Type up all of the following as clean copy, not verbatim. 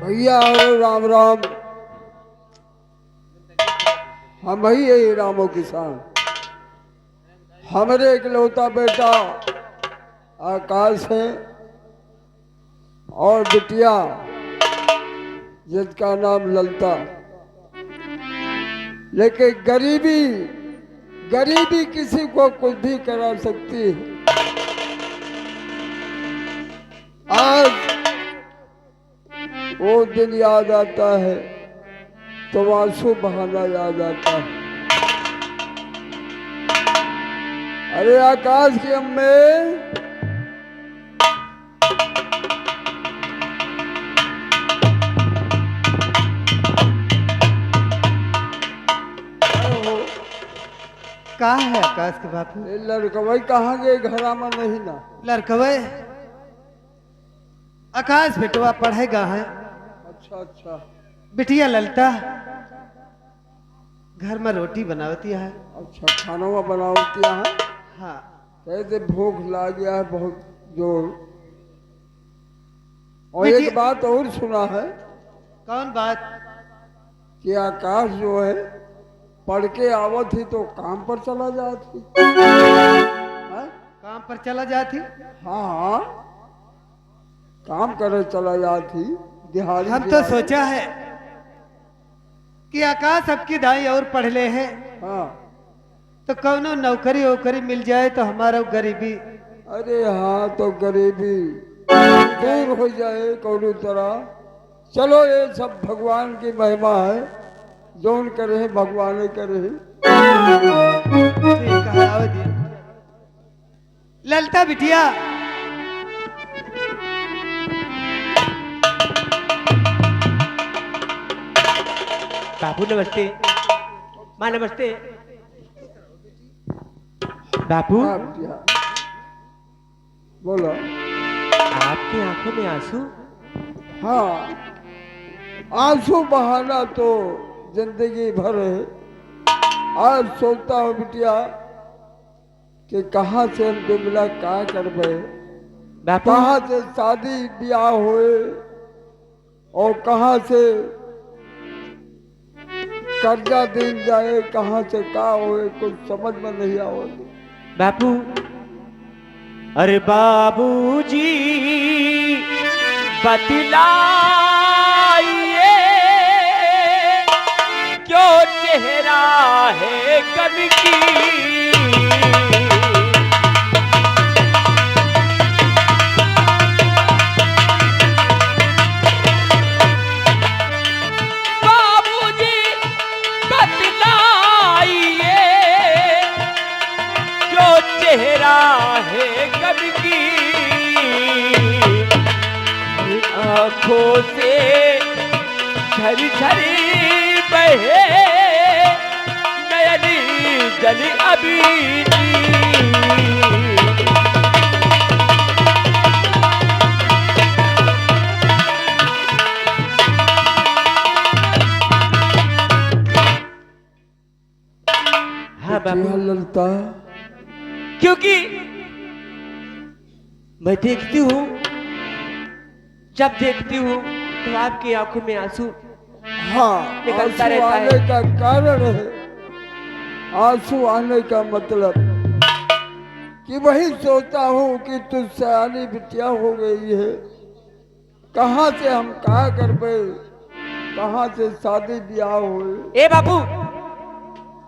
भैया हो राम राम। हम ही यही रामो किसान। हमारे इकलौता बेटा आकाश है और बिटिया जिसका नाम ललता। लेकिन गरीबी गरीबी किसी को कुछ भी करा सकती है। आज वो दिन याद आता है तो आंसू बहाना याद आता है। अरे आकाश की अम्मे, कहा है आकाश के बापू? ये लड़कवई कहाँ गए? घरा में नहीं ना। लड़कवे आकाश बेटवा पढ़ेगा है। अच्छा अच्छा। बिटिया ललता घर में रोटी बनावती है। अच्छा खाना बनावती है। हाँ कहते भूख लग गया है बहुत जोर। और बेटी- एक बात और सुना है कौन बात? कि आकाश जो है पढ़ के आवत थी तो काम पर चला जाती। हाँ काम पर चला जाती। हाँ, काम करे चला जाती दिहाड़ी। हम तो सोचा है कि आकाश सबकी दाई और पढ़ ले है हाँ। तो कौनो नौकरी वोकरी मिल जाए तो हमारा गरीबी। अरे हाँ, तो गरीबी दूर हो जाए कौनो तरह। चलो ये सब भगवान की महिमा है, जोन करे भगवान करे। ठीक है आओ दी। ललता बिटिया बापू नमस्ते। माँ नमस्ते। बापू हाँ बिटिया बोलो। आपकी आंखों में आंसू? हाँ, आंसू बहाना तो जिंदगी भर है। आज सोचता हूँ बिटिया कि कहाँ से हम बिमला का करबे, बापू कहाँ से शादी ब्याह होए और कहाँ से कर्जा दिन जाए, कहाँ से का होए, कुछ समझ में नहीं आवत। बापू अरे बाबूजी बतलाइए क्यों चेहरा है गम की। बाबूजी बतलाइए क्यों चेहरा है गम की। आंखों से झरी बहे नयनी जल अभी। हाँ बाबू, ललता क्योंकि मैं देखती हूँ, जब देखती हूँ तो आपकी आंखों में आंसू हाँ, निकलता आंसू रहता है। आने का कारण है, आंसू आने का मतलब कि वही सोचता हूँ कि तू सयानी बिटिया हो गई है। कहाँ से हम क्या कर पे, कहाँ से शादी ब्याह हुए। ए बाबू,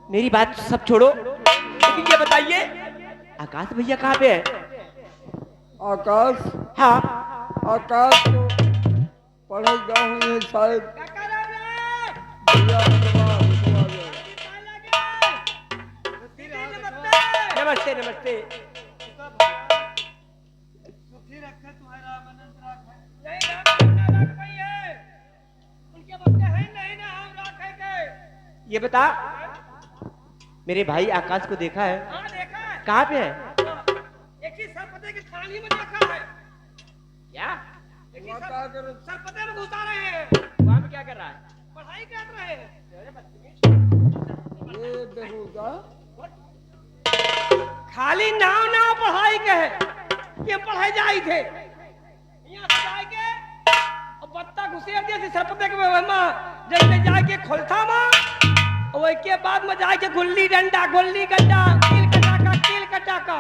मेरी बात सब छोड़ो, लेकिन ये बताइए आकाश भैया कहाँ पे है? आकाश, हाँ आकाश तो पढ़ेगा हुए शायद। भैया रुकवा दो। नमस्ते नमस्ते। ये बता, मेरे भाई आकाश को देखा है? हाँ देखा है। कहाँ पे है? एक ही सरपते की थाली में देखा है। क्या एक ही सरपते में घुसा रहे हैं। वहाँ पे क्या कर रहा है? पढ़ाई कर रहे हैं। ये बेहुदा खाली नाव नाव पढ़ाई के है। ये पढ़ाई जाई थे यहाँ से जाए के और बत्तख घुसेर दिया थी सरपते के मां जैसे जाके खोलता मां और के बाद में जाके गुल्ली डंडा कील कटाका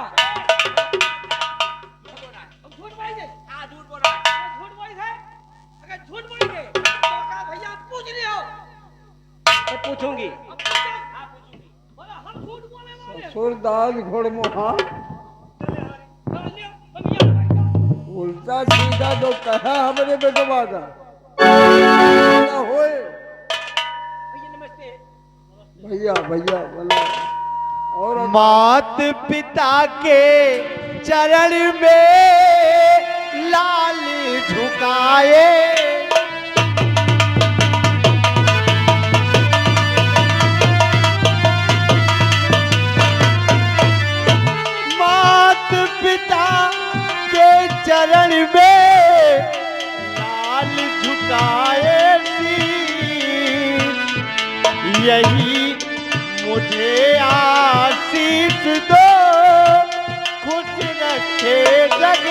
झूठ बोलेंगे हां झूठ बोल रहा है झूठ बोली है अगर झूठ बोलेंगे तो का भैया पूछ लियो मैं पूछूंगी। हां पूछूंगी बोला हम झूठ बोले वाले ससुरदास घोड़मुहा भैया उल्टा सीधा जो कहा हमने बेटवा का ना होए। नमस्ते भैया भैया बोला और मात पिता के चरण में लाल झुकाए, मात पिता के चरण में लाल झुकाए शीश, यही मुझे आशीष दो खुश रखे जग।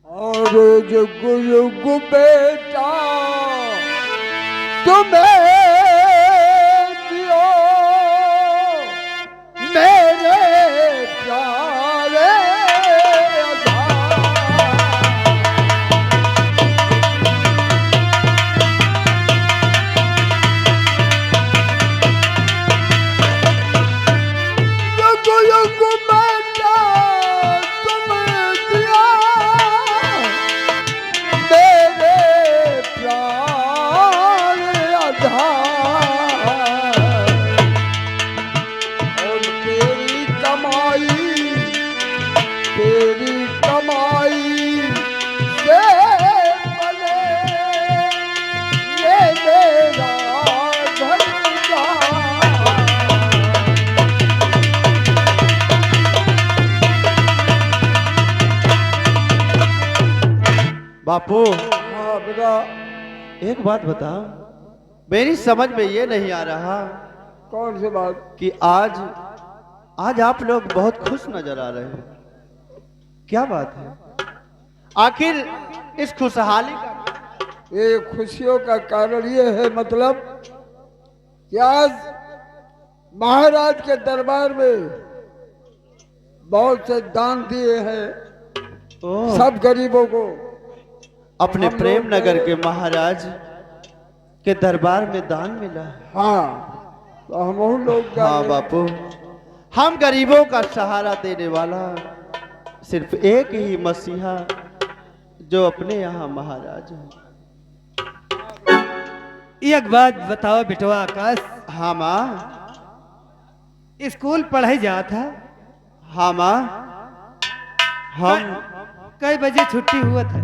और जुग जुग बेटा तुम्हें दियो मेरे प्यारे बापू हाँ बेटा एक बात बताओ, मेरी समझ में ये नहीं आ रहा कौन सी बात? कि आज आप लोग बहुत खुश नजर आ रहे हैं, क्या बात है? आखिर इस खुशहाली का ये खुशियों का कारण ये है मतलब कि आज महाराज के दरबार में बहुत से दान दिए हैं ओह, सब गरीबों को। अपने हम प्रेम लोग नगर के महाराज के दरबार में दान मिला। हाँ तो हम लोग हाँ बापू, हम गरीबों का सहारा देने वाला सिर्फ एक ही मसीहा जो अपने यहाँ महाराज है। एक बात बताओ बेटवा आकाश, हाँ माँ, स्कूल पढ़ाई जात है, हाँ माँ, हम कई बजे छुट्टी हुआ था?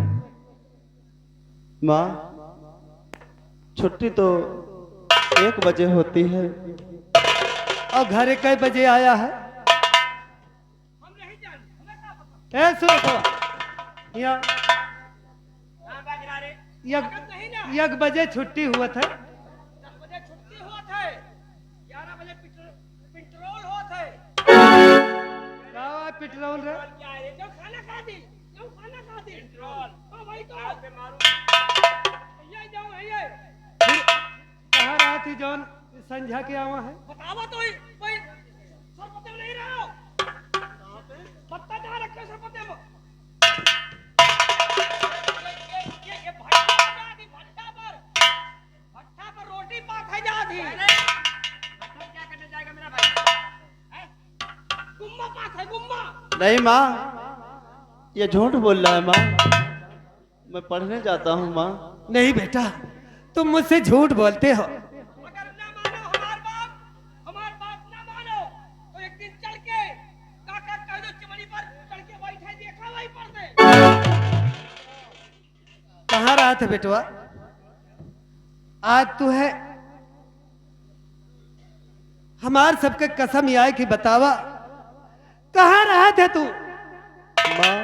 माँ छुट्टी तो 1 बजे होती है। और घरे कई बजे आया है? हम नहीं जानते हमें क्या पता ए सुनो यहाँ कहां बाज रहा रे नहीं ना 1 बजे छुट्टी हुआ था। 10 बजे छुट्टी हुआ था 11 बजे पेट्रोल हुआ था पेट्रोल रे क्या है जो खाना खा दी पेट्रोल हां भाई तो पे मारू ये जाऊं है ये कहाँ रहा थी जौन संझा के आवा है? बतावा तो कोई सरपते में नहीं रहा कहां पे पत्ता जहां रखे सरपते में ये भट्टा पर रोटी पाक है जा थी भट्टा क्या करने जाएगा मेरा भाई गुम्मा पाक है गुम्मा नहीं माँ, ये झूठ बोल रहा है माँ, मैं पढ़ने जाता हूँ माँ। नहीं बेटा, तुम मुझसे झूठ बोलते हो। अगर ना मानो हमार बात ना मानो तो एक दिन चल के काका कह दो चिमनी पर चढ़ के बैठे देखा वहीं पर दे कहाँ रहा था बेटवा? आज तू है हमार सबके कसम ये आए कि बतावा कहाँ रहा थे तू? माँ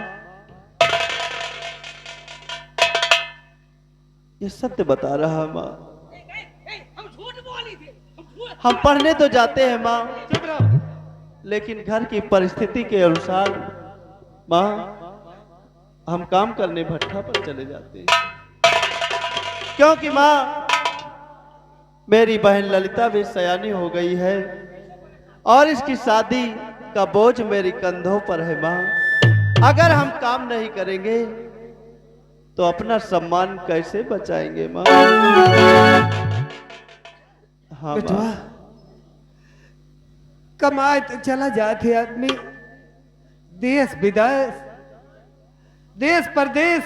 ये सत्य बता रहा है माँ। हम झूठ बोली थे हम पढ़ने तो जाते हैं माँ, चुप रहो। लेकिन घर की परिस्थिति के अनुसार माँ हम काम करने भट्ठा पर चले जाते हैं। क्योंकि माँ मेरी बहन ललिता भी सयानी हो गई है और इसकी शादी का बोझ मेरी कंधों पर है माँ। अगर हम काम नहीं करेंगे तो अपना सम्मान कैसे बचाएंगे माँ? हाँ बेटवा, माँ। कमाए तो चला जाते आदमी, देश विदेश, देश परदेश,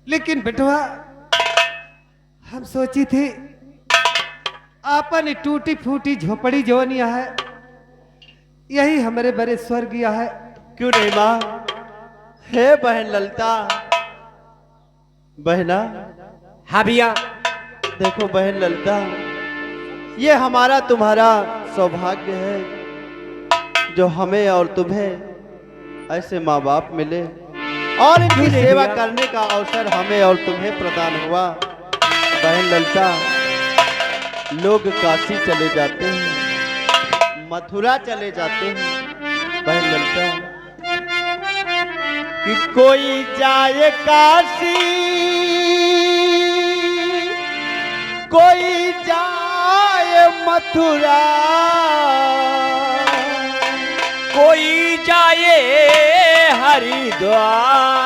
लेकिन बेटवा हम सोची थी आपन टूटी फूटी झोपड़ी जोनिया है, यही हमारे बड़े स्वर्गीय है। क्यों नहीं माँ? हे बहन ललिता, बहना हाँ भैया। देखो बहन ललिता, ये हमारा तुम्हारा सौभाग्य है जो हमें और तुम्हें ऐसे माँ बाप मिले और इनकी सेवा करने का अवसर हमें और तुम्हें प्रदान हुआ। बहन ललिता, लोग काशी चले जाते हैं, मथुरा चले जाते हैं बहन ललिता, कि कोई जाए काशी, कोई जाए मथुरा, कोई जाए हरिद्वार,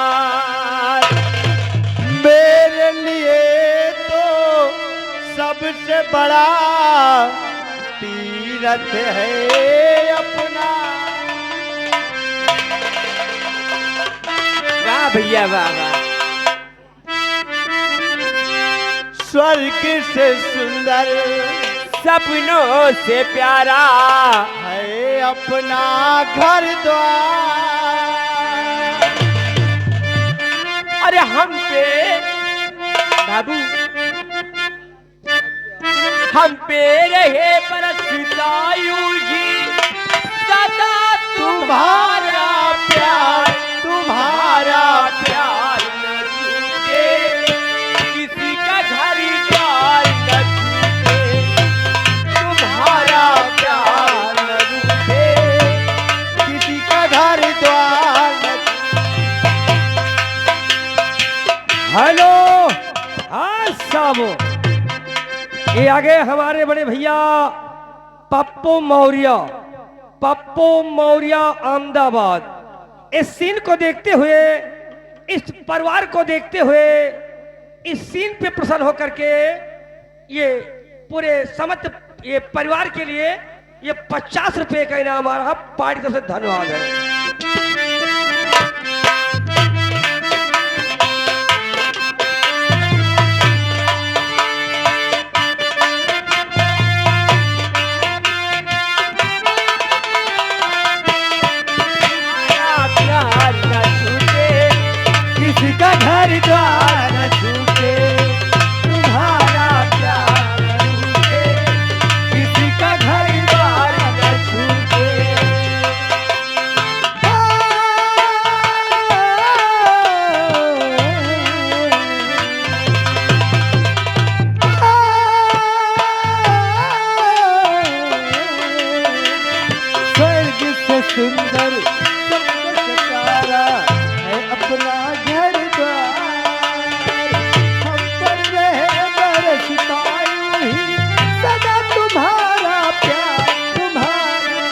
मेरे लिए तो सबसे बड़ा तीरथ है अपना। वाह भैया वाह वाह। स्वर्ग से सुंदर, सपनों से प्यारा है अपना घर द्वार। अरे हम पे बाबू, हम पे रहे बरसता यूं ही सदा तुम्हारा प्यार, तुम्हारा प्यार न छूटे, किसी का घर द्वार न छूटे, तुम्हारा प्यार न छूटे, किसी का घर द्वार न। हेलो, हाँ साहब, ये आगे हमारे बड़े भैया पप्पू मौर्य, पप्पू मौर्य अहमदाबाद। इस सीन को देखते हुए, इस परिवार को देखते हुए, इस सीन पे प्रसन्न होकर के ये पूरे समस्त ये परिवार के लिए ये 50 रुपए का इनाम आ रहा। पार्टी तरफ से धन्यवाद है। प्यार न छूटे, किसी का घर द्वार न छूटे, तुम्हारा प्यार न छूटे, किसी का घर द्वार न छूटे। स्वर्ग से सुंदर, सबसे प्यारा है अपना घर द्वार, हम पर रहे बरसता यूं ही सदा तुम्हारा प्यार, तुम्हारा।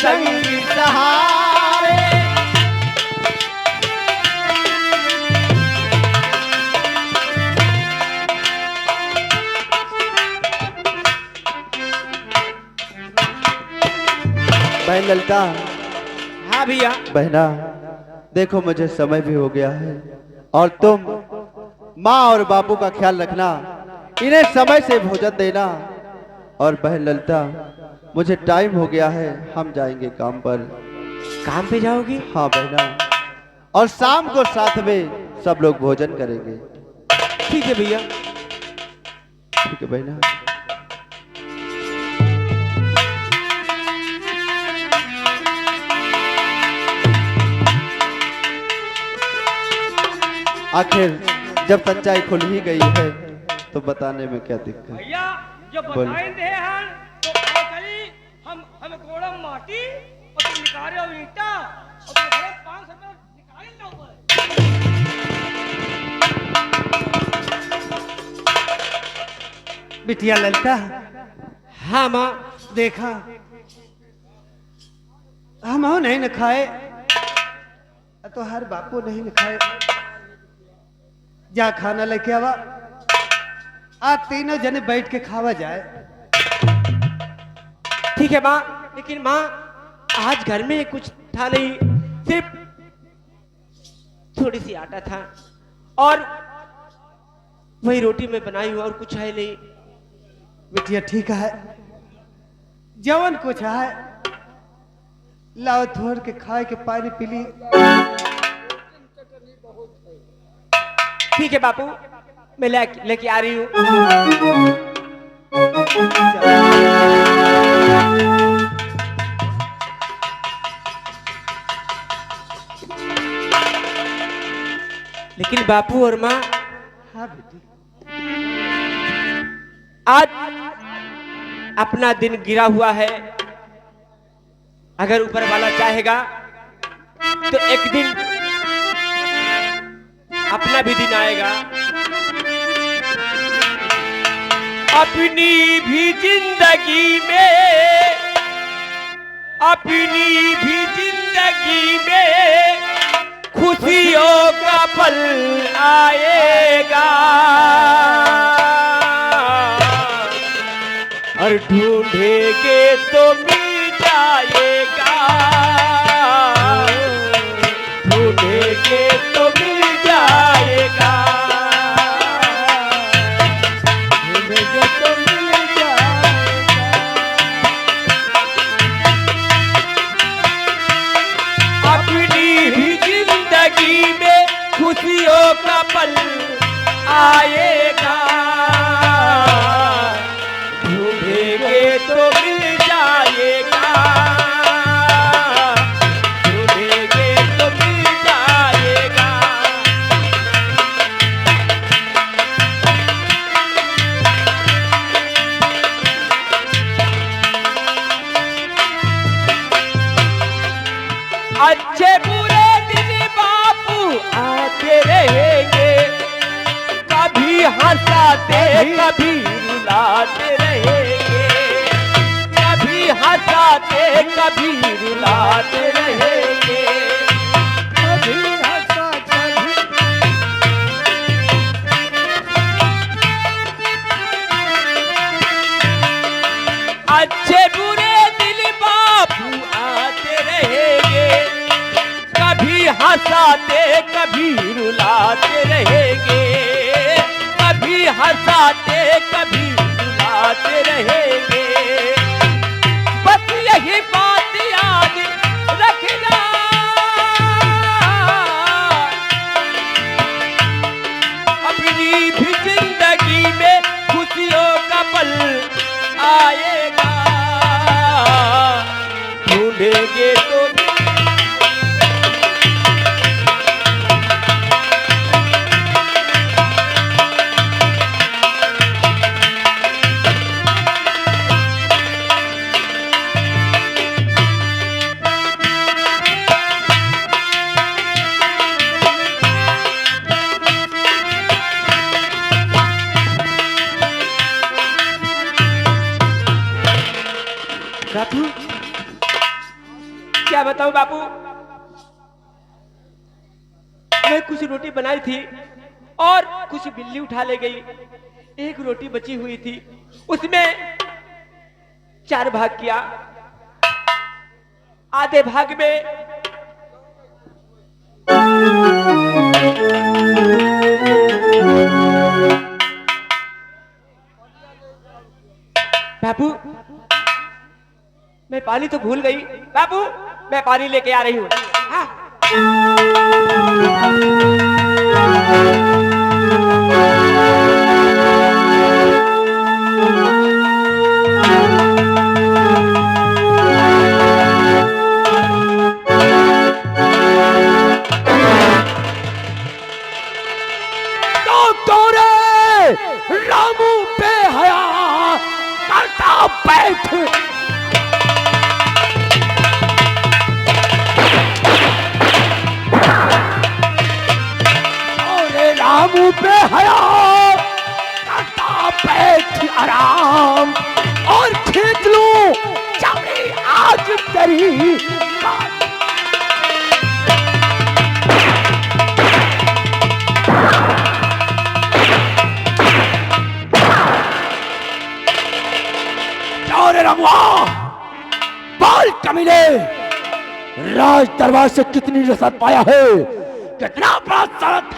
संग सहारे। बहन ललिता, हाँ भैया। बहना देखो मुझे समय भी हो गया है और तुम माँ और बापू का ख्याल रखना, इन्हें समय से भोजन देना। और बहन ललिता मुझे टाइम हो गया है, हम जाएंगे काम पर। काम पे जाओगी? हाँ बहना, और शाम को साथ में सब लोग भोजन करेंगे। ठीक है भैया। ठीक है बहना। आखिर जब सच्चाई खुल ही गई है तो बताने में क्या दिक्कत। भैया जो बोल। बताए थे हैं तो आओ करी हम गोड़म माटी और तुम निकाले हो ईटा और तुम घरे 500 रुपये निकाले ना ऊपर। बिटिया ललिता, हाँ माँ। देखा हम हो नहीं न खाए तो हर बापू नहीं न खाए। जा खाना लेके आवा, आज तीनों जने बैठ के खावा जाए। ठीक है माँ, लेकिन माँ आज घर में कुछ था नहीं, सिर्फ थोड़ी सी आटा था और वही रोटी मैं बनाई हूँ और कुछ है नहीं। बिटिया ठीक है, जवन कुछ है लाओ थोड़ के खाए के पानी पी ली। ठीक है बापू, मैं लेके आ रही हूँ। लेकिन बापू और माँ, हाँ बेटी, आज अपना दिन गिरा हुआ है। अगर ऊपर वाला चाहेगा तो एक दिन अपना भी दिन आएगा। अपनी भी जिंदगी में, अपनी भी जिंदगी में खुशियों का पल आएगा और ढूंढेंगे तो मिल जाएगा, ढूंढेंगे तो मिल जाएगा, ढूंढेंगे तो मिल जाएगा। अपनी भी जिंदगी में खुशियों का पल आएगा, ढूंढेंगे तो मिल जाएगा, ढूंढेंगे तो मिल जाएगा। अच्छे बुरे दिन बापू आते रहेंगे, कभी हंसाते कभी रुलाते रहेंगे, कभी हंसाते कभी रुलाते रहेंगे, कभी हंसाते अच्छे बुरे दिन बापू आते रहेंगे, कभी हंसाते कभी रुलाते रहेंगे, कभी हंसाते कभी रुलाते रहेंगे। बस यही बात याद रखना, अपनी भी जिंदगी में खुशियों का पल आएगा, ढूंढेंगे तो रातू क्या बताऊं बापू, मैं कुछ रोटी बनाई थी और कुछ बिल्ली उठा ले गई। एक रोटी बची हुई थी, उसमें 4 भाग किया। आधे भाग में बापू, मैं पानी तो भूल गई। बापू, मैं पानी लेके आ रही हूँ। हाँ। रामू पे हया करता बैठ, रामू पे हया करता बैठ आराम, और खींच लूं चमड़ी आज तेरी। रंगवा बाल कमीने, राज दरबार से कितनी रसद पाया है, कितना बड़ा सरत।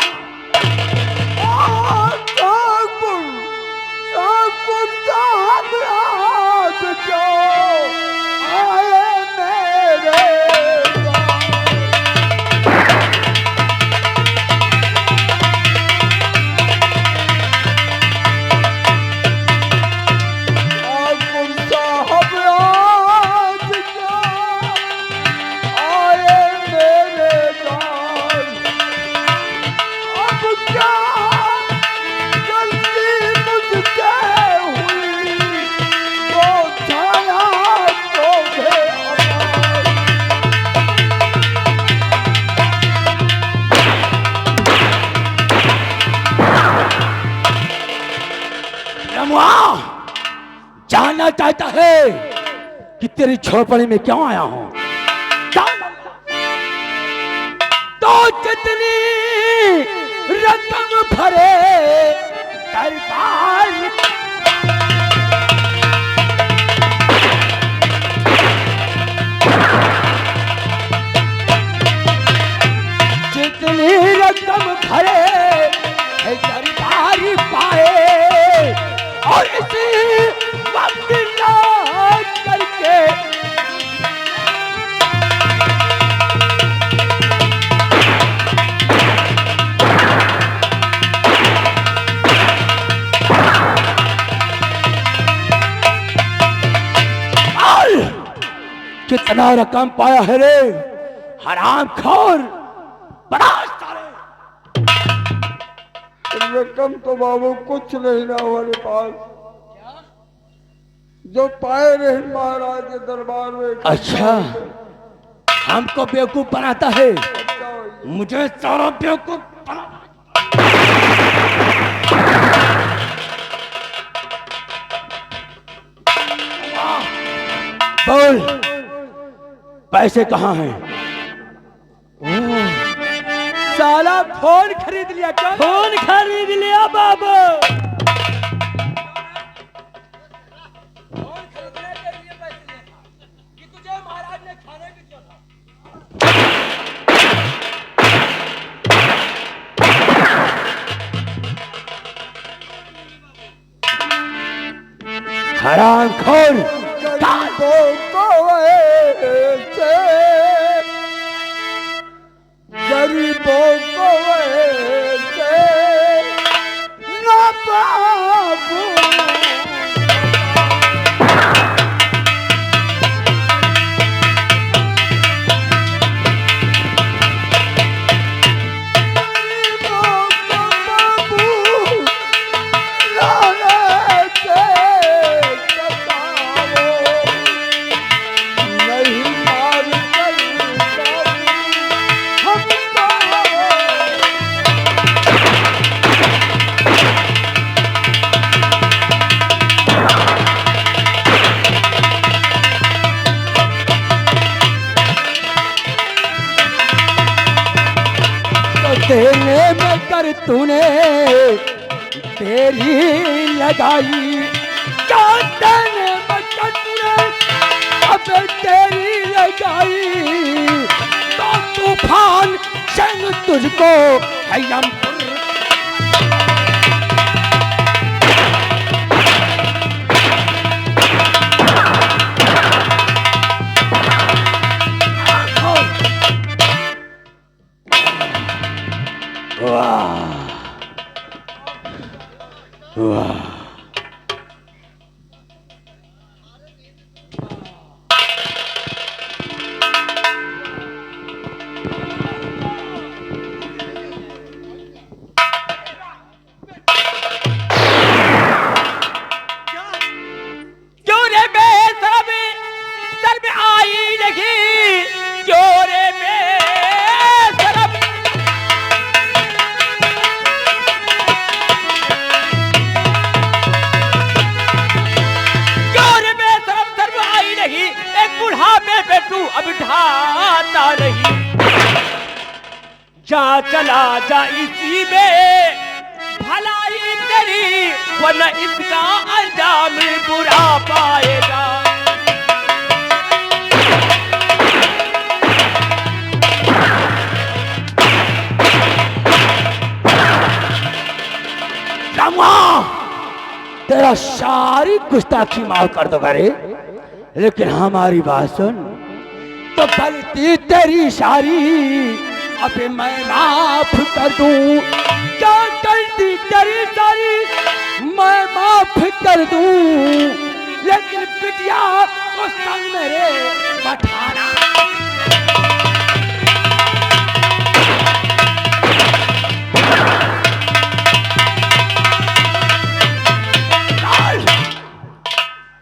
जानना चाहता है कि तेरी झोपड़ी में क्यों आया हूं? तो जितनी रकम भरे दरबार, जितनी रकम भरे दरबार पाए, और इसी वक्त याद करके कितना रकम पाया है रे हराम खोर, बड़ा सारे। रकम तो बाबू कुछ नहीं ना हमारे पास, जो पाए रहे महाराज के दरबार में। अच्छा, हमको बेवकूफ बनाता है, मुझे सारा बेवकूफ बना। बोल, पैसे कहाँ हैं? साला फोन खरीद लिया क्या? फोन खरीद लिया बाबू। फोन खरीदने के लिए पैसे दिए था कि तुझे महाराज ने खाने भी दिया था। हराम खोर, गरीबों को ऐसे, गरीबों को ऐसे ना बाबू। तूने तेरी लगाई, चांदन बचन तूने अब तेरी लगाई, तो तूफान संग तुझको है यमपुर। जा चला जा इसी में भलाई तेरी, वरना इसका अंजाम बुरा पाएगा। तेरा सारी गुस्ताखी माफ कर दो रे, लेकिन हमारी बात सुन, तो गलती तेरी सारी अबे मैं माफ कर दूं, क्या गलती तेरी सारी मैं माफ कर दूं, लेकिन बिटिया को संग मेरे बैठाना।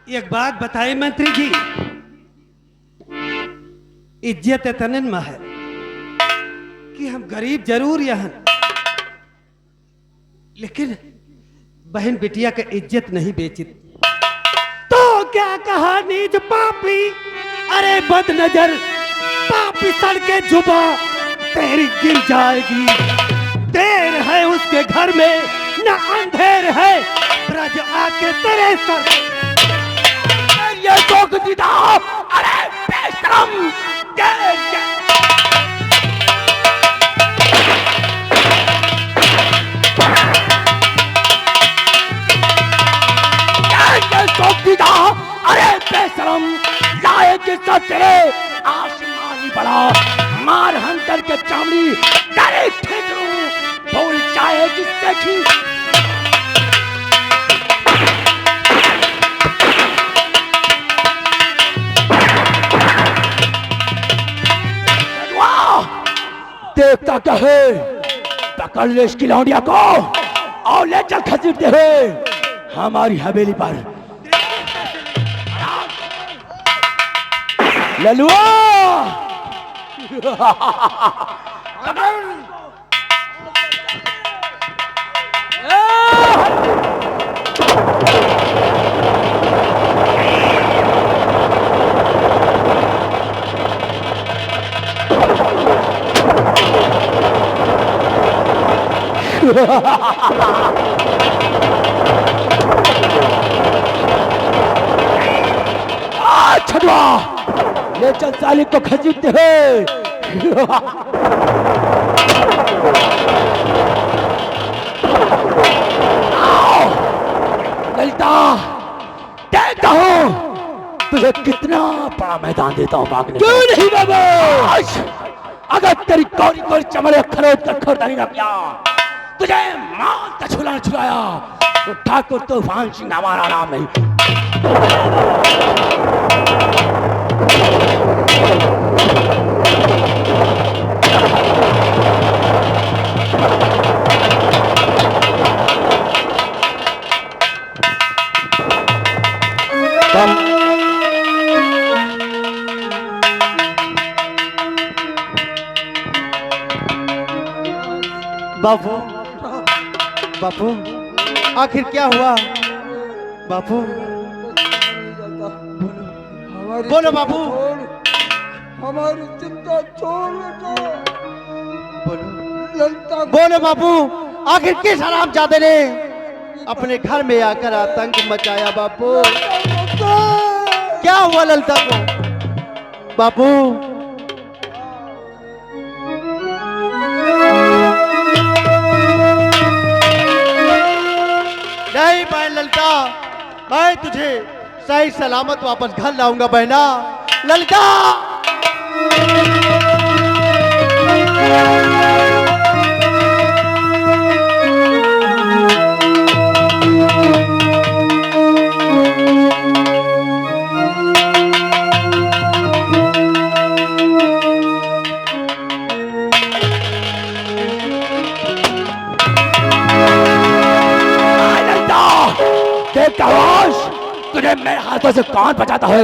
एक बात बताए मंत्री जी, इज्जत तनन में है कि हम गरीब जरूर यहाँ, लेकिन बहन बिटिया का इज्जत नहीं बेची। तो क्या कहा नीच पापी, अरे बदनजर पापी सड़के जुबा तेरी गिर जाएगी। देर है उसके घर में न अंधेर है, ब्रज आके तेरे सर ये टोक दीदा, अरे बेशरम, अरे बेशरम, लाए के साथ तेरे आसमानी बड़ा मार हंटर के चामड़ी तेरे ठेकरू बोल चाहे जिससे की। देवता कहे पकड़ ले इसकी लौंडिया को और ले चल खसीटते हुए हमारी हवेली पर। ललुआ छड़वा ले चल साली को खजीदते हैं। ललिता देखता हूँ तुझे कितना बड़ा मैदान देता हूँ भागने। क्यों नहीं बाबा, अगर तेरी कौरी कौरी चमड़े खरोच कर खोरदानी ना किया, तुझे माल का छुलाना छुलाया, तो ठाकुर तूफान सिंह हमारा नाम नहीं। बापू, बापू, आखिर क्या हुआ बापू? बोलो बापू। हमारी चिंता छोड़ बेटा। बोलो, ललिता बोलो बापू। आखिर किस हरामजादे ने अपने घर में आकर आतंक मचाया बापू? क्या हुआ ललिता को बापू? नहीं बहन ललिता, मैं तुझे सही सलामत वापस घर लाऊंगा बहना। ललिता तुझे मेरे हाथों से कौन बचाता है?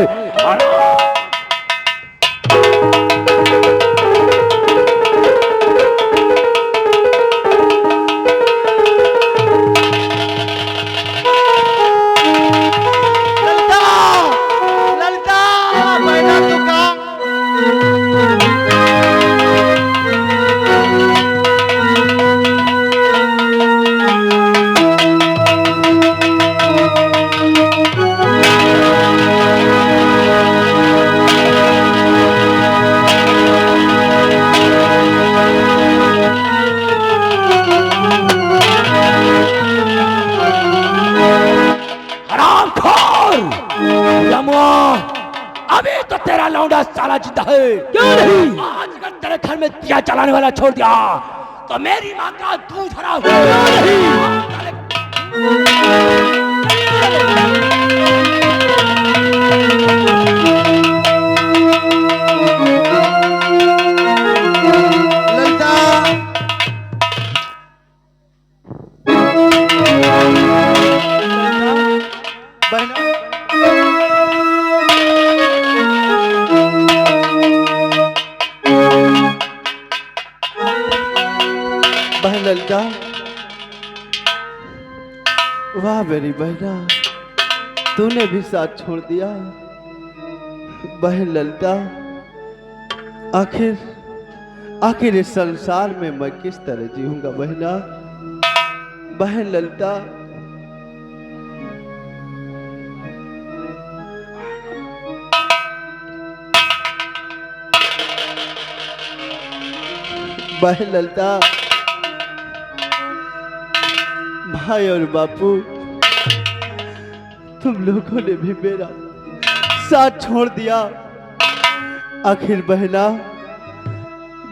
अभी तो तेरा लौंडा साला जिंदा है। क्यों नहीं? आज अगर तेरे घर में दिया जलाने वाला छोड़ दिया तो मेरी मां का दूध हराम ललिता। वाह मेरी बहना, तूने भी साथ छोड़ दिया। बहन ललिता, आखिर इस संसार में मैं किस तरह जीऊंगा बहना? बहन ललिता, बहन ललिता, भाई और बापू, तुम लोगों ने भी मेरा साथ छोड़ दिया। आखिर बहना,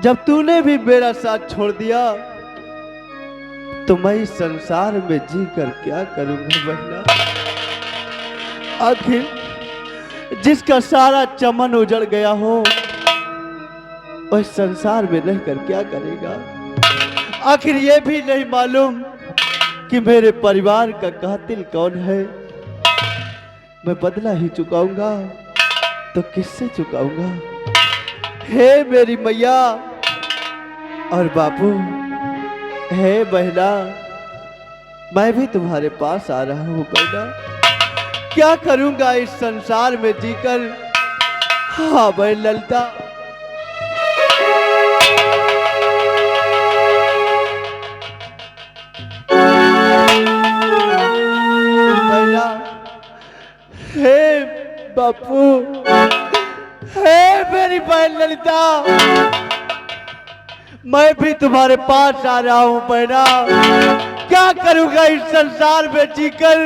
जब तूने भी मेरा साथ छोड़ दिया तो मैं इस संसार में जी कर क्या करूंगा बहना? आखिर जिसका सारा चमन उजड़ गया हो वह संसार में रहकर क्या करेगा? आखिर ये भी नहीं मालूम कि मेरे परिवार का कातिल कौन है। मैं बदला ही चुकाऊंगा तो किससे चुकाऊंगा? हे मेरी मैया और बापू, हे बहना, मैं भी तुम्हारे पास आ रहा हूं बहना। क्या करूंगा इस संसार में जीकर? हाँ बहन ललिता, हे बापू, हे मेरी बहन ललिता, मैं भी तुम्हारे पास आ रहा हूं बहना। क्या करूंगा इस संसार में जीकर?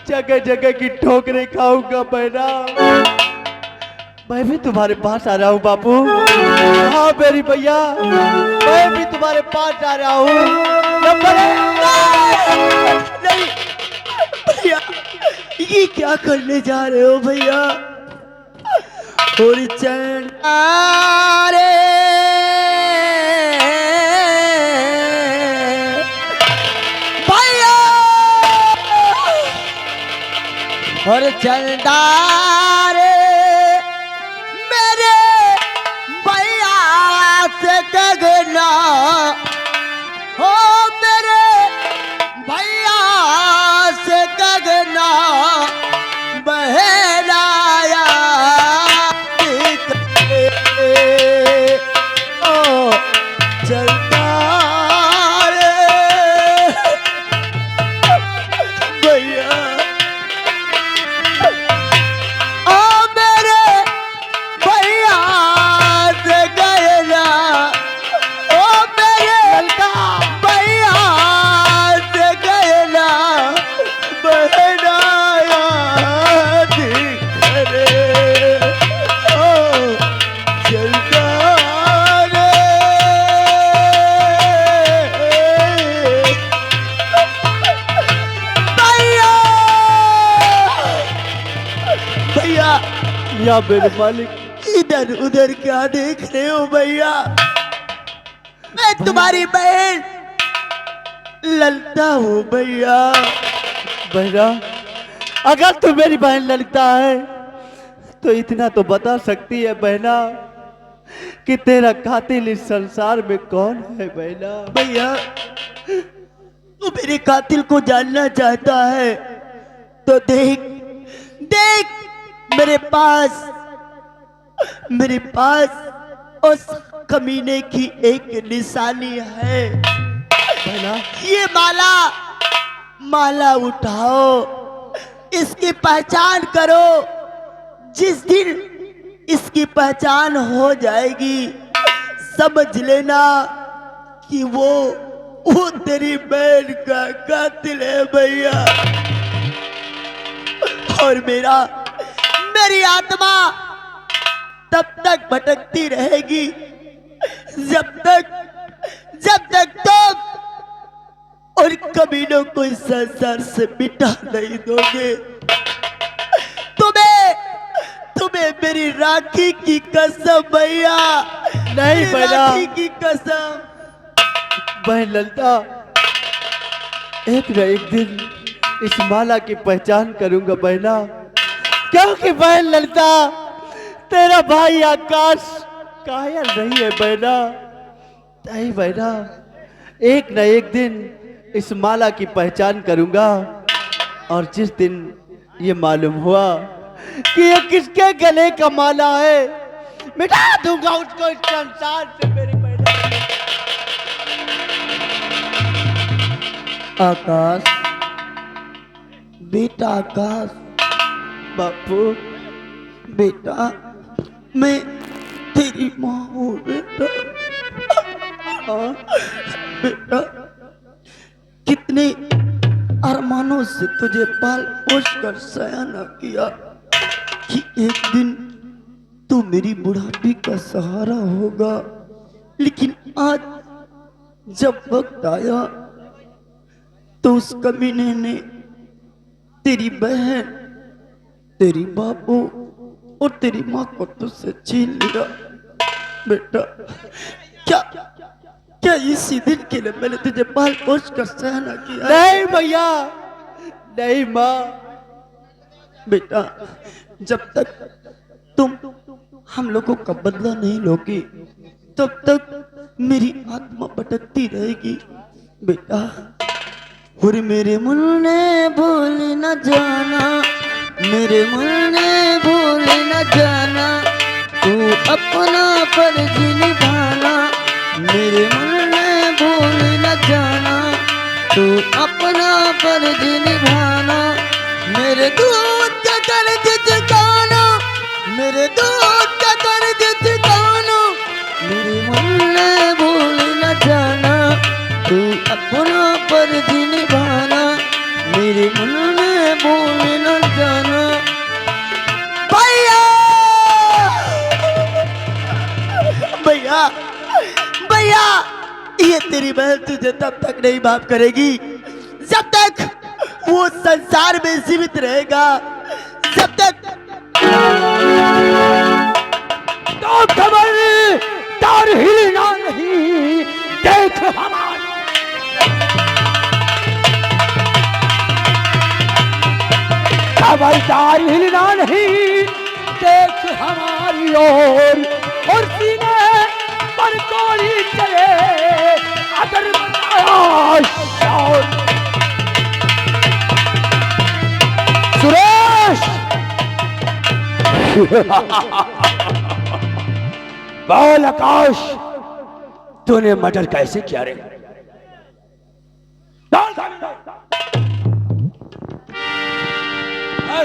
जगह जगह की ठोकरें खाऊंगा बहना। मैं भी तुम्हारे पास आ रहा हूं बापू। हाँ मेरी भैया, मैं भी तुम्हारे पास आ रहा हूं। नहीं भैया, ये क्या करने जा रहे हो भैया? होली चैन अरे भैया, और चंदारे मेरे भैया से गगना हो, मेरे भैया से गगना बहलाया ओ चलता भैया। ओ मेरे भैया से गए ना, ओ मेरे भैया से गए ना, बहना याद करे, ओ चलता रे। भैया भैया, या मेरे मालिक इधर उधर क्या देख रहे हो भैया? मैं तुम्हारी बहन ललिता हूँ भैया। भैया अगर तू मेरी बहन ललिता है तो इतना तो बता सकती है बहना कि तेरा कातिल इस संसार में कौन है बहना? भैया तू मेरे कातिल को जानना चाहता है तो देख देख मेरे पास उस कमीने की एक निशानी है बहना। ये माला उठाओ, इसकी पहचान करो। जिस दिन इसकी पहचान हो जाएगी समझ लेना कि वो तेरी बहन का कातिल है भैया। और मेरी आत्मा तब तक भटकती रहेगी जब तक तुम और कमीनों को इस संसार से मिटा नहीं दोगे। तुम्हें मेरी राखी की कसम भैया, नहीं भैया, राखी की कसम। बहन ललिता एक न एक दिन इस माला की पहचान करूंगा बहना, क्योंकि बहन ललिता तेरा भाई आकाश कायल नहीं है बहना। नहीं बहना, एक न एक दिन इस माला की पहचान करूंगा और जिस दिन ये मालूम हुआ कि ये किसके गले का माला है मिटा दूंगा उसको इस संसार से मेरी बहना। आकाश बेटा, आकाश बापू बेटा, मैं तेरी माँ हूँ बेटा। हाँ बेटा, कितने अरमानों से तुझे पाल पोस कर सयाना किया कि एक दिन तू मेरी बुढ़ापी का सहारा होगा। लेकिन आज जब वक्त आया तो उस कमीने ने तेरी बहन, तेरी बापू और तेरी माँ को तुझसे छीन लिया बेटा। क्या इसी दिन के लिए मैंने तुझे पाल पोस कर सहना किया? नहीं भैया, नहीं माँ। बेटा जब तक तुम हम लोगों का बदला नहीं लोगी तब तक मेरी आत्मा भटकती रहेगी बेटा। और मेरे मुन्ने भूल न जाना, मेरे मुन्ने भूल न जाना, तू अपना फर्ज निभाना। मेरे मुन्ने भूल न जाना, तू अपना फर्ज निभाना। मेरे दूध का कर्ज चुकाना, मेरे दूध का कर्ज चुकाना। मेरे मुन्ने भूल न जाना, तू अपना फर्ज निभाना। मेरे मुन्ने भूल न जाना। भैया भैया भैया, ये तेरी बहन तुझे तब तक नहीं माफ करेगी जब तक वो संसार में जीवित रहेगा, जब तक तो खबरदार हिलना नहीं, देख हमारी खबरदार हिलना नहीं, देख हमारी और सीने पर गोली चले अगर बताया शौर। सुरेश बोल आकाश, तूने मर्डर कैसे किया रे?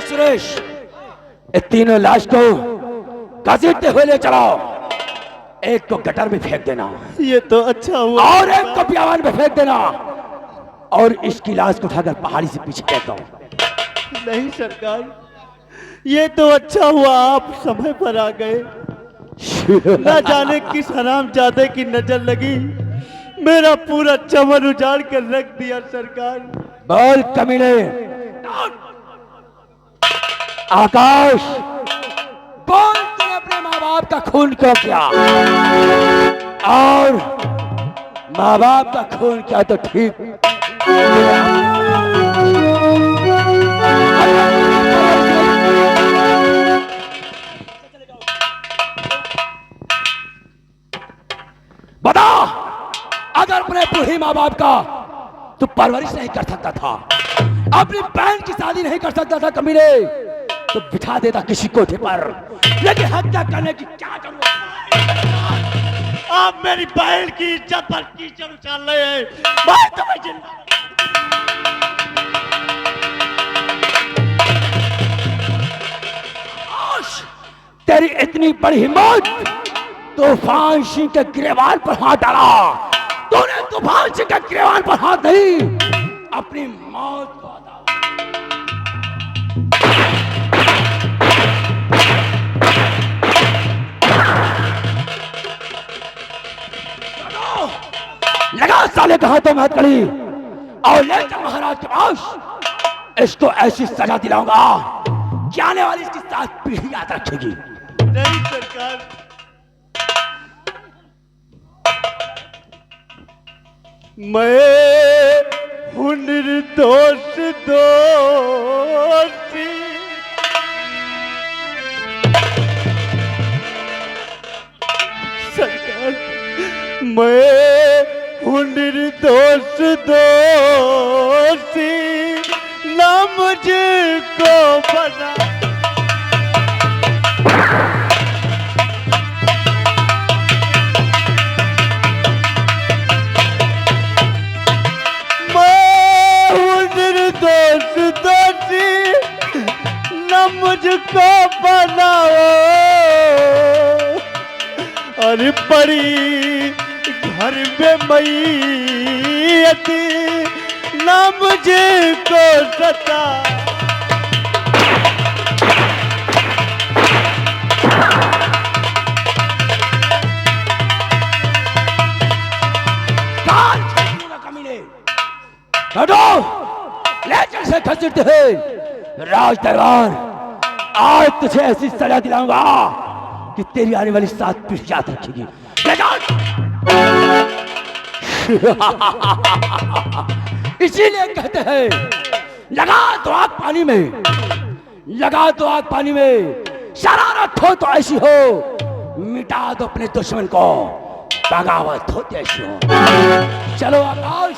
सुरेश, ये तीनों लाश को घसीटते हुए ले चलो। एक को गटर में फेंक देना ये तो अच्छा हुआ। और एक को बियावान में फेंक देना, और इसकी लाश को उठाकर पहाड़ी से पीछे फेंक दो। नहीं सरकार, ये तो अच्छा हुआ आप समय पर आ गए। न जाने किस हरामजादे की नजर लगी, मेरा पूरा चमन उजाड़ कर रख दिया सरकार। बोल कमीने। आकाश, बोल तूने अपने माँ बाप का खून क्यों किया? और माँ बाप का खून किया तो ठीक, बता। अगर अपने बूढ़ी माँ बाप का तू परवरिश नहीं कर सकता था, अपनी बहन की शादी नहीं कर सकता था कमीने, तो बिठा देता किसी कोठे पर, लेकिन हत्या करने की क्या जरूरत? आप मेरी बहन की इज्जत पर कीचड़ उछाल रहे हैं। मैं तुम्हें जिंदा तेरी इतनी बड़ी हिम्मत, तूफान सिंह के गिरबान पर हाथ डाला। तूने तूफान सिंह के गिरबान पर हाथ नहीं, अपनी मौत को लगा साले के हाथों में हथकड़ी और ले चल महाराज के पास। इसको ऐसी सजा दिलाऊंगा कि आने वाली इसकी 7 पीढ़ी याद रखेगी। नहीं सरकार, मैं हूँ निर्दोष दोषी। सरकार, मैं हूँ निर्दोष दोषी, ना मुझको बना। मुझको बनाओ और पड़ी घर में मैयत, ना मुझको सता। कमीने, हटो, ले चल से घसीटते हैं राज दरबार। आज तुझे ऐसी सजा दिलाऊंगा कि तेरी आने वाली 7 पीढ़ी याद रखेगी। ले जाओ। इसीलिए कहते हैं लगा तो आग पानी में, लगा तो आग पानी में, शरारत हो तो ऐसी हो, मिटा दो अपने दुश्मन को, बगावत हो तो ऐसी हो। चलो आकाश,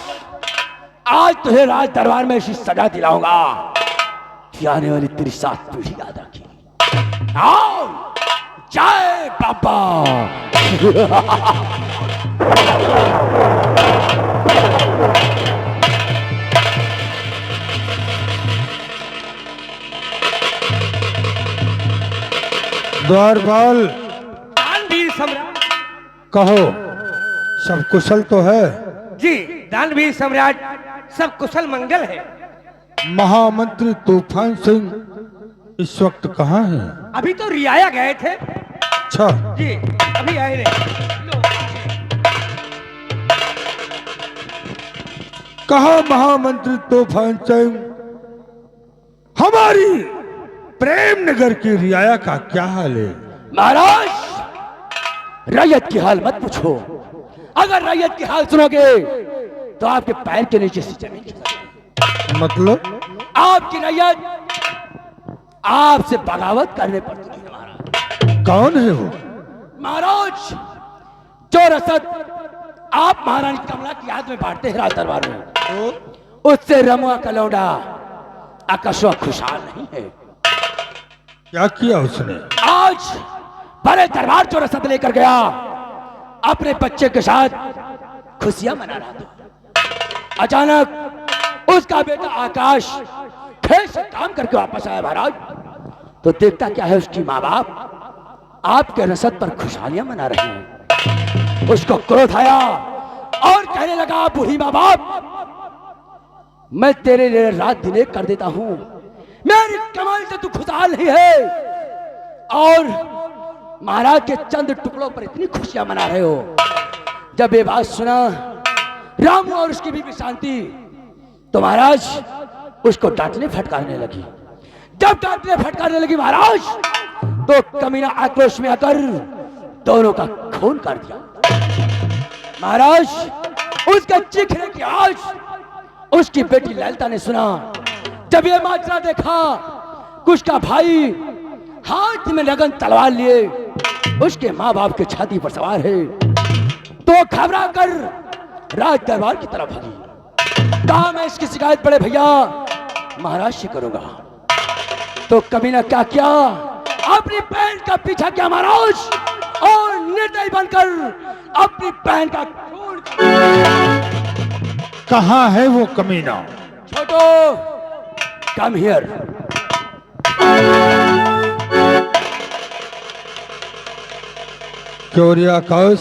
आज तुझे राज दरबार में ऐसी सजा दिलाऊंगा कि आने वाली तेरी 7 पीढ़ी याद रखेगी। आओ, जय बाबा। द्वारपाल, दानवीर सम्राट कहो, सब कुशल तो है? जी, दानवीर सम्राट, सब कुशल मंगल है। महामंत्री तूफान सिंह इस वक्त कहाँ है? अभी तो रियाया गए थे। अच्छा, जी, अभी आए नहीं। कहा महामंत्री तूफान सिंह, हमारी प्रेम नगर की रियाया का क्या हाल है? महाराज, रैयत की हाल मत पूछो। अगर रैयत की हाल सुनोगे तो आपके पैर के नीचे से जमीन खिसक। मतलब? आपकी रैयत आपसे बगावत करने पर तुली है महाराज। कौन है वो? महाराज, जो रसद आप महारानी कमला की याद में बांटते हैं राज दरबार में, उससे रमुआ का लौंडा आकाशवा खुशहाल नहीं है। क्या किया उसने? आज बड़े दरबार जो रसद लेकर गया, अपने बच्चे के साथ खुशियां मना रहा था। अचानक उसका बेटा आकाश फिर से काम करके वापस आया महाराज, तो देखता क्या है, उसकी माँ बाप आपके रसद पर खुशहालियां मना रहे हैं। उसको क्रोध आया और कहने लगा, बूढ़ी माँ बाप, मैं तेरे लिए रात दिन एक कर देता हूं, मेरी कमाई से तू खुशहाल नहीं है, और महाराज के चंद टुकड़ों पर इतनी खुशियां मना रहे हो। जब ये बात सुना रामू और उसकी बीवी शांति, तो महाराज उसको डांटने फटकारने लगी। जब डांटने फटकारने लगी महाराज, तो कमीना आक्रोश में आकर दोनों का खून कर दिया। महाराज उसके चीखने की आवाज उसकी बेटी ललिता ने सुना। जब ये माजरा देखा, उसका भाई हाथ में लगन तलवार लिए उसके माँ बाप के छाती पर सवार है, तो घबरा कर राज दरबार की तरफ भागी। कहा, मैं इसकी शिकायत बड़े भैया महाराज से करूंगा। तो कमीना क्या किया, अपनी बहन का पीछा किया महाराज, और निर्दयी बनकर अपनी बहन का खून। कहाँ है वो कमीना? छोटो, कम हियर। क्यों आकाश,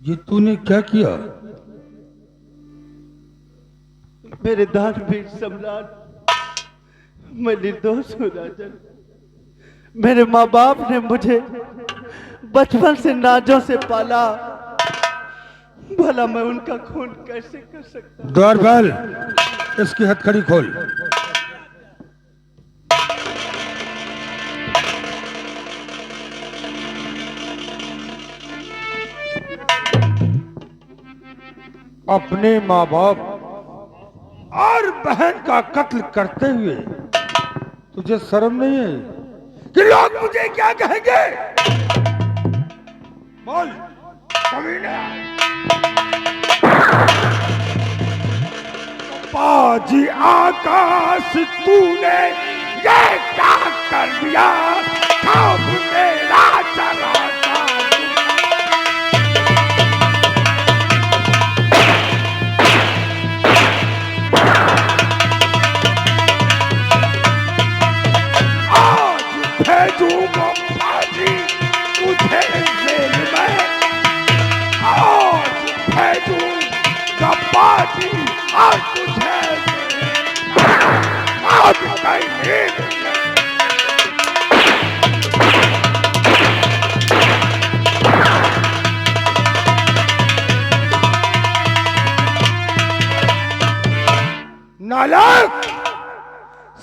ये तूने क्या किया? मेरे दानवीर सम्राट, मैं निर्दोष हूँ राजन। मेरे माँ बाप ने मुझे बचपन से नाजों से पाला, भला मैं उनका खून कैसे कर सकता? द्वार बाल, इसकी हथकड़ी खोल। अपने माँ बाप और बहन का कत्ल करते हुए तुझे शर्म नहीं है कि लोग मुझे क्या कहेंगे? बोल कमीना। बाजी आकाश, तूने ये क्या कर दिया? खाब मेरा चला भेजूंगा बाजी तुझे जेल में, और भेजूंगा बाजी और तुझे आज नहीं। नालायक,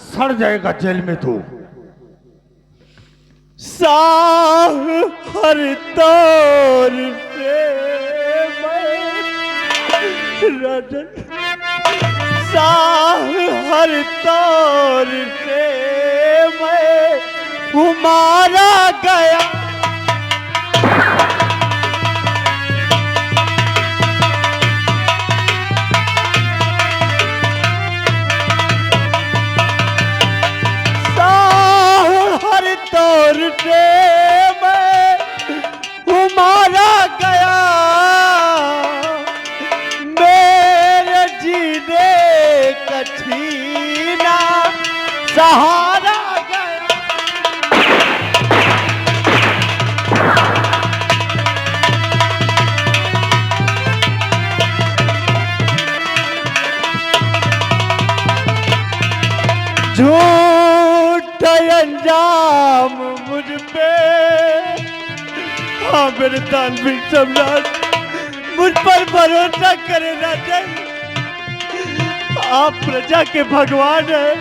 सड़ जाएगा जेल में तू। साह हर तौर पे राजन, साह हर तौर पे मैं हूँ मारा गया। तौर पे मैं हूँ मारा गया, मेरे जीने का छीना सहारा गया। झूठ अंजाम मुझ पे, हाँ मेरे दानवीर सम्राट, मुझ पर भरोसा करे राजन। आप प्रजा के भगवान हैं।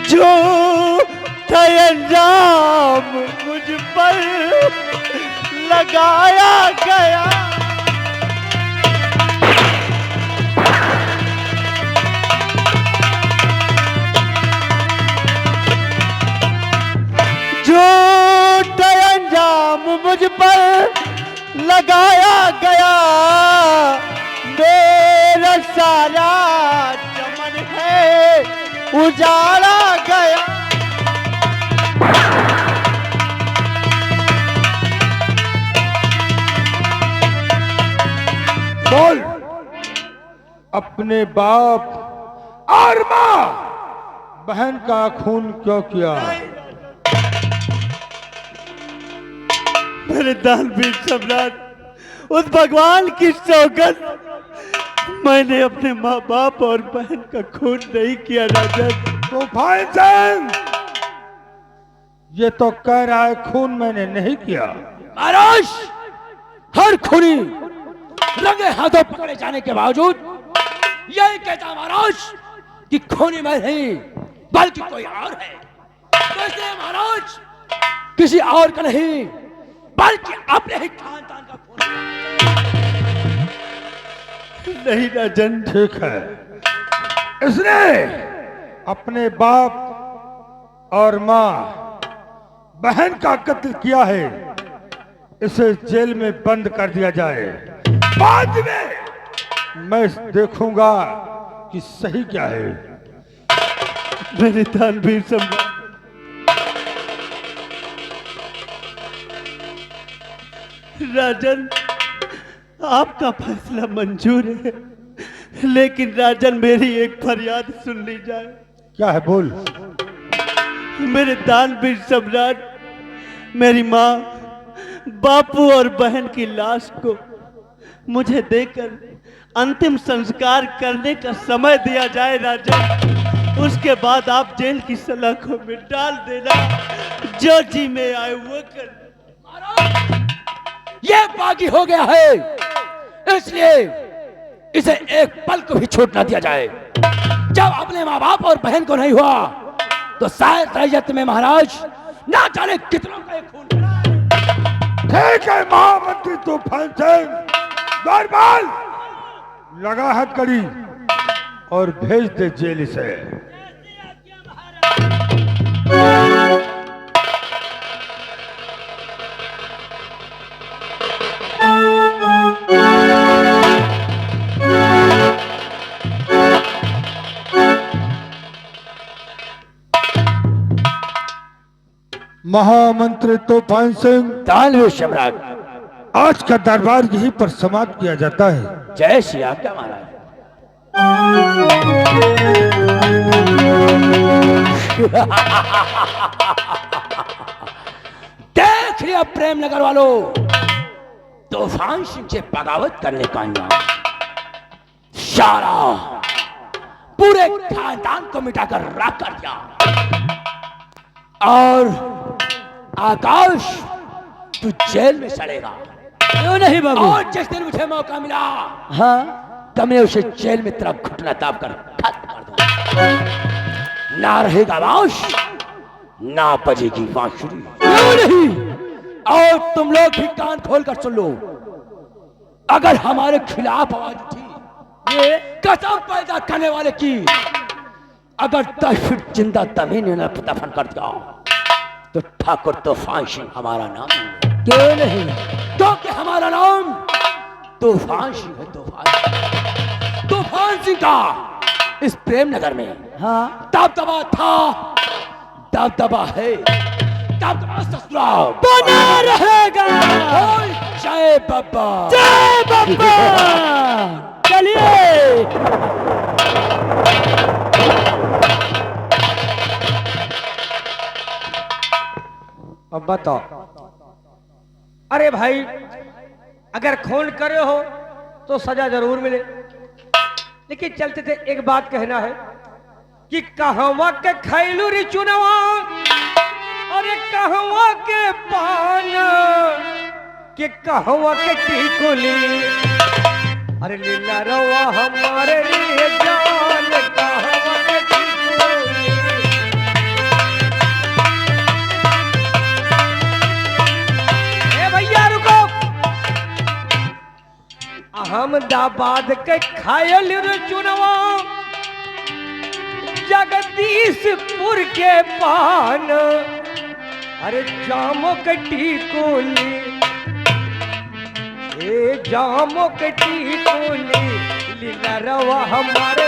झूठ अंजाम मुझ पर लगाया गया। झूठ अंजाम मुझ पर लगाया गया, मेरा सारा चमन है उजाड़ा गया। बोल, अपने बाप और माँ बहन का खून क्यों किया? मेरे दानवीर सम्राट, उस भगवान की सौगंध, मैंने अपने माँ बाप और बहन का खून नहीं किया राजन। तूफान सिंह, ये तो कह रहा है खून मैंने नहीं किया। महाराज, हर खूनी रंगे हाथों पकड़े जाने के बावजूद यही कहता है महाराज कि खूनी मैं नहीं बल्कि कोई और है। कैसे महाराज? किसी और का नहीं बल्कि अपने ही खानदान का खून है। नहीं राजन, ठीक है, इसने अपने बाप और माँ बहन का कत्ल किया है, इसे जेल में बंद कर दिया जाए। बाद में मैं देखूंगा कि सही क्या है। मेरे दानवीर सम्राट, राजन, आपका फैसला मंजूर है, लेकिन राजन मेरी एक फरियाद सुन ली जाए। क्या है, बोल। मेरे दानवीर सम्राट, मेरी माँ, बापू और बहन की लाश को मुझे देकर अंतिम संस्कार करने का समय दिया जाए राजन। उसके बाद आप जेल की सलाखों में डाल देना, जो जी में आए वो कर। ये बागी हो गया है, इसलिए इसे एक पल को भी छूट ना दिया जाए। जब अपने माँ बाप और बहन को नहीं हुआ तो शायद रैयत में महाराज ना जाने कितनों का एक खून करा है। ठीक है महामंत्री तूफान सिंह, दरबार लगा हथकड़ी और भेज दे जेल से। महामंत्री तूफान सिंह, दानवीर सम्राट, आज का दरबार यहीं पर समाप्त किया जाता है। जय श्री आज्ञा महाराज। देख लिया प्रेम नगर वालों, तूफान सिंह से बगावत करने का अंजाम। सारा पूरे खानदान को मिटाकर राख कर दिया। और आकाश, तू जेल में सड़ेगा। क्यों नहीं बाबू? और जिस दिन मुझे मौका मिला, हाँ, तब मैं उसे जेल में तेरा घुटना दाब कर खत्म कर दूंगा। ना रहेगा लाश, ना बजेगी बांसुरी। क्यों नहीं? और तुम लोग भी कान खोलकर सुन लो, अगर हमारे खिलाफ आवाज उठी, ये कसम पैदा करने वाले की, अगर 10 फीट जिंदा जमीन ने दफन कर दिया तो ठाकुर तूफान सिंह हमारा नाम है। क्यों नहीं? क्योंकि हमारा नाम तूफान सिंह है। तूफान सिंह का इस प्रेम नगर में, हाँ, दबदबा था, दबदबा है, दबदबा ससुराल बना रहेगा। जय बाबा, जय बाबा। चलिए। अब बताओ। अरे भाई, अगर खून करे हो तो सजा जरूर मिले, लेकिन चलते थे एक बात कहना है कि कहवा के खैलू रे चुनवा, अरे कहवा के पान, के कहवा के टिकुली, अरे लीला रवा हमारे लिए जान, कहवा के टिकुली। ए भैया रुको, अहमदाबाद के खायल रे चुनवा, जगदीशपुर के पान, अरे जामो के टिकुली, ए जामो के टिकुली, लीला रवा हमारे